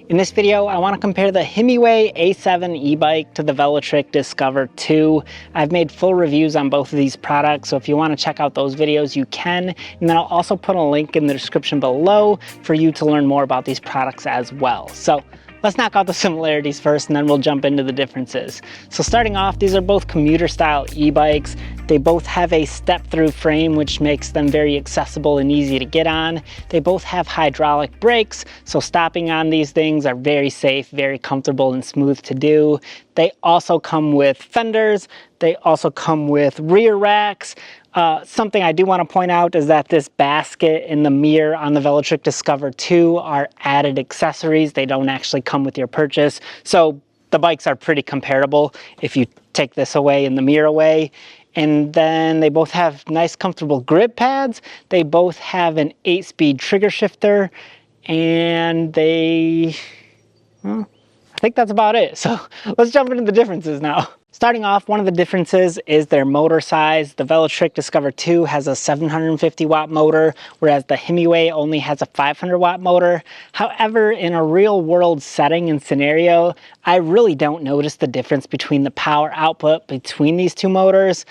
In this video, I want to compare the Himiway A7 e-bike to the Velotric Discover 2. I've made full reviews on both of these products, so if you want to check out those videos, you can. And then I'll also put a link in the description below for you to learn more about these products as well. So let's knock out the similarities first, and then we'll jump into the differences. So starting off, these are both commuter style e-bikes. They both have a step-through frame, which makes them very accessible and easy to get on. They both have hydraulic brakes, so stopping on these things are very safe, very comfortable and smooth to do. They also come with fenders. They also come with rear racks. Something I do want to point out is that this basket and the mirror on the Velotric Discover 2 are added accessories. They don't actually come with your purchase. So the bikes are pretty comparable if you take this away and the mirror away. And then they both have nice comfortable grip pads. They both have an 8-speed trigger shifter, and I think that's about it. So let's jump into the differences now. Starting off, one of the differences is their motor size. The Velotric Discover 2 has a 750 watt motor, whereas the Himiway only has a 500 watt motor. However, in a real world setting and scenario, I really don't notice the difference between the power output between these two motors.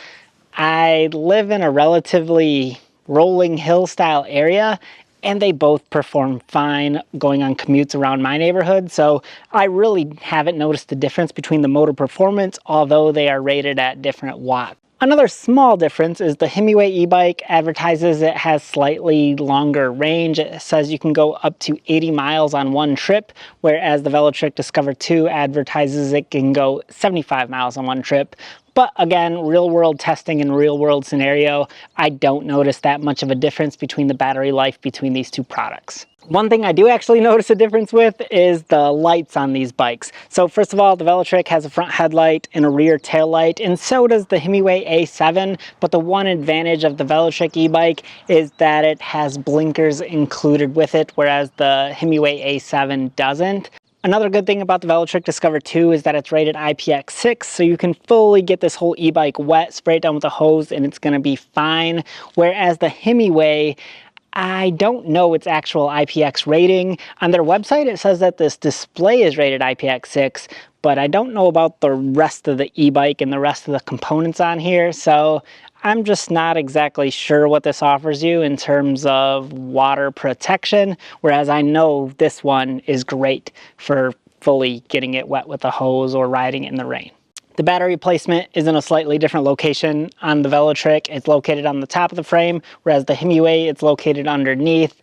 I live in a relatively rolling hill style area, and they both perform fine going on commutes around my neighborhood, so I really haven't noticed the difference between the motor performance, although they are rated at different watts. Another small difference is the Himiway e-bike advertises it has slightly longer range. It says you can go up to 80 miles on one trip, whereas the Velotric Discover 2 advertises it can go 75 miles on one trip. But again, real world testing and real world scenario, I don't notice that much of a difference between the battery life between these two products. One thing I do actually notice a difference with is the lights on these bikes. So first of all, the Velotric has a front headlight and a rear tail light, and so does the Himiway A7, but the one advantage of the Velotric e-bike is that it has blinkers included with it, whereas the Himiway A7 doesn't. Another good thing about the Velotric Discover 2 is that it's rated IPX6, so you can fully get this whole e-bike wet, spray it down with a hose, and it's going to be fine. Whereas the Himiway, I don't know its actual IPX rating. On their website, it says that this display is rated IPX6, but I don't know about the rest of the e-bike and the rest of the components on here, so I'm just not exactly sure what this offers you in terms of water protection, whereas I know this one is great for fully getting it wet with a hose or riding it in the rain. The battery placement is in a slightly different location on the Velotric. It's located on the top of the frame, whereas the Himiway, it's located underneath.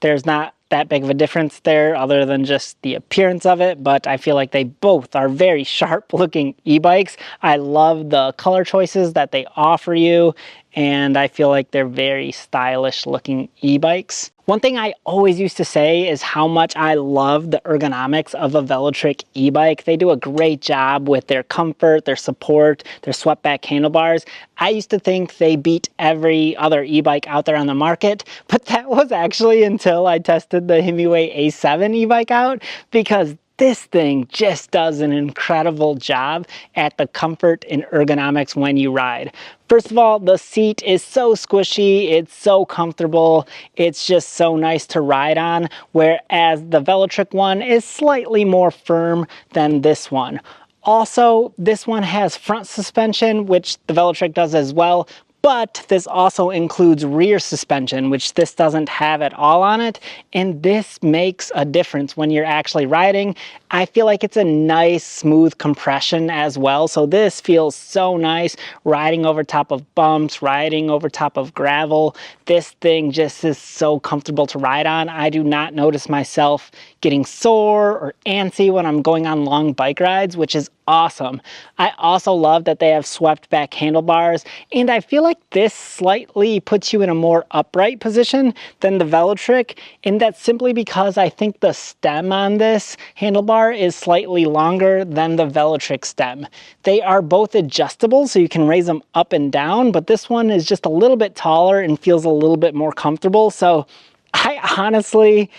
There's not that big of a difference there other than just the appearance of it, but I feel like they both are very sharp looking e-bikes. I love the color choices that they offer you, and I feel like they're very stylish looking e-bikes. One thing I always used to say is how much I love the ergonomics of a Velotric e-bike. They do a great job with their comfort, their support, their swept back handlebars. I used to think they beat every other e-bike out there on the market, but that was actually until I tested the Himiway A7 e-bike out, because this thing just does an incredible job at the comfort and ergonomics when you ride. First of all, the seat is so squishy, it's so comfortable, it's just so nice to ride on, whereas the Velotric one is slightly more firm than this one. Also, this one has front suspension, which the Velotric does as well, but this also includes rear suspension, which this doesn't have at all on it, and this makes a difference when you're actually riding. I feel like it's a nice smooth compression as well, so this feels so nice riding over top of bumps, riding over top of gravel. This thing just is so comfortable to ride on. I do not notice myself getting sore or antsy when I'm going on long bike rides, which is awesome. I also love that they have swept back handlebars, and I feel like this slightly puts you in a more upright position than the Velotric, and that's simply because I think the stem on this handlebar is slightly longer than the Velotric stem. They are both adjustable, so you can raise them up and down, but this one is just a little bit taller and feels a little bit more comfortable, so I honestly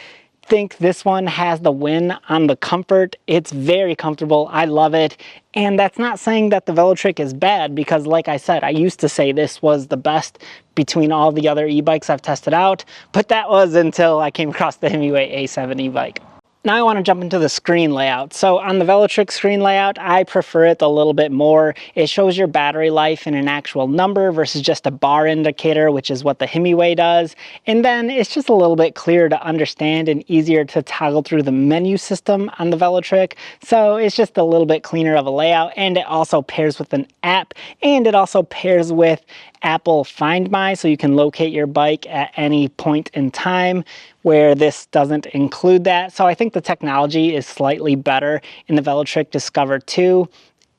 think this one has the win on the comfort. It's very comfortable. I love it. And that's not saying that the Velotric is bad, because like I said, I used to say this was the best between all the other e-bikes I've tested out, but that was until I came across the Himiway A7 e-bike. Now I want to jump into the screen layout. So on the Velotric screen layout, I prefer it a little bit more. It shows your battery life in an actual number versus just a bar indicator, which is what the Himiway does. And then it's just a little bit clearer to understand and easier to toggle through the menu system on the Velotric. So it's just a little bit cleaner of a layout, and it also pairs with an app, and it also pairs with Apple Find My, so you can locate your bike at any point in time, where this doesn't include that. So I think the technology is slightly better in the Velotric Discover 2.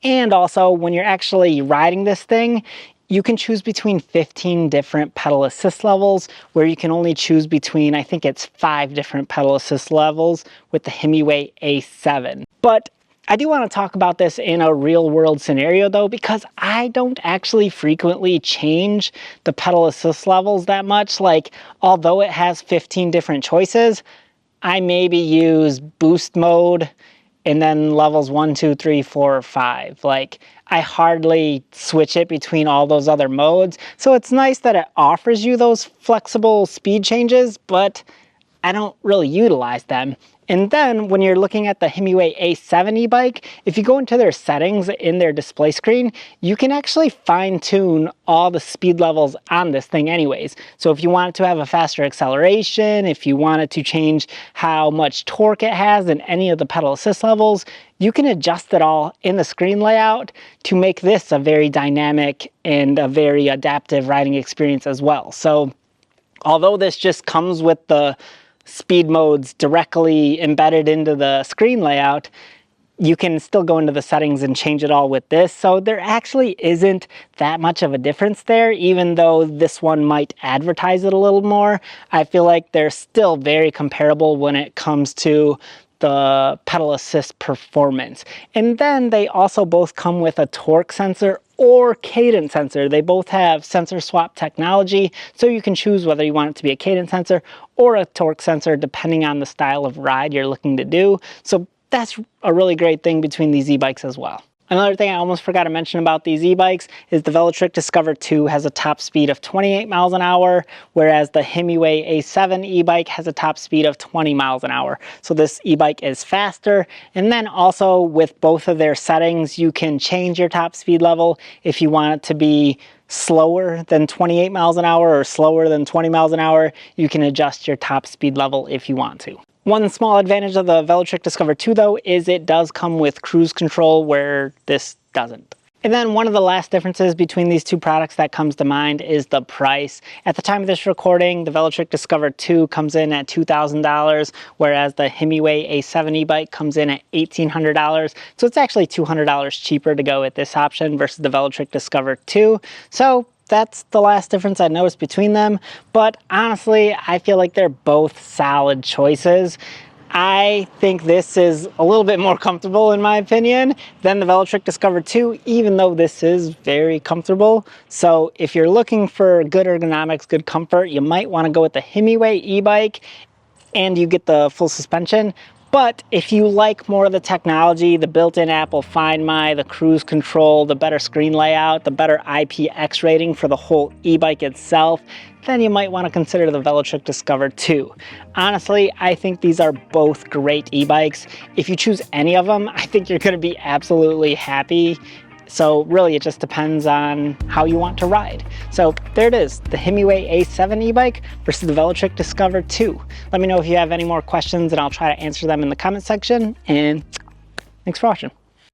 And also, when you're actually riding this thing, you can choose between 15 different pedal assist levels, where you can only choose between, I think it's 5 different pedal assist levels with the Himiway A7. But I do want to talk about this in a real world scenario though, because I don't actually frequently change the pedal assist levels that much. Like, although it has 15 different choices, I maybe use boost mode and then levels 1, 2, 3, 4, 5. Like, I hardly switch it between all those other modes. So it's nice that it offers you those flexible speed changes, but I don't really utilize them. And then when you're looking at the Himiway A7 e-bike, if you go into their settings in their display screen, you can actually fine tune all the speed levels on this thing anyways. So if you want it to have a faster acceleration, if you wanted to change how much torque it has in any of the pedal assist levels, you can adjust it all in the screen layout to make this a very dynamic and a very adaptive riding experience as well. So although this just comes with the speed modes directly embedded into the screen layout, you can still go into the settings and change it all with this. So there actually isn't that much of a difference there, even though this one might advertise it a little more. I feel like they're still very comparable when it comes to the pedal assist performance. And then they also both come with a torque sensor or cadence sensor. They both have sensor swap technology, so you can choose whether you want it to be a cadence sensor or a torque sensor depending on the style of ride you're looking to do. So that's a really great thing between these e-bikes as well. Another thing I almost forgot to mention about these e-bikes is the Velotric Discover 2 has a top speed of 28 miles an hour, whereas the Himiway A7 e-bike has a top speed of 20 miles an hour. So this e-bike is faster. And then also with both of their settings, you can change your top speed level if you want it to be slower than 28 miles an hour or slower than 20 miles an hour. You can adjust your top speed level if you want to. One small advantage of the Velotric Discover 2 though is it does come with cruise control, where this doesn't. And then one of the last differences between these two products that comes to mind is the price. At the time of this recording, the Velotric Discover 2 comes in at $2,000, whereas the Himiway A7 e-bike comes in at $1,800. So it's actually $200 cheaper to go with this option versus the Velotric Discover 2. So that's the last difference I noticed between them. But honestly, I feel like they're both solid choices. I think this is a little bit more comfortable, in my opinion, than the Velotric Discover 2, even though this is very comfortable. So if you're looking for good ergonomics, good comfort, you might want to go with the Himiway e-bike, and you get the full suspension. But if you like more of the technology, the built-in Apple Find My, the cruise control, the better screen layout, the better IPX rating for the whole e-bike itself, then you might want to consider the Velotric Discover 2. Honestly, I think these are both great e-bikes. If you choose any of them, I think you're going to be absolutely happy. So really, it just depends on how you want to ride. So there it is, the Himiway A7 e-bike versus the Velotric Discover 2. Let me know if you have any more questions and I'll try to answer them in the comment section. And thanks for watching.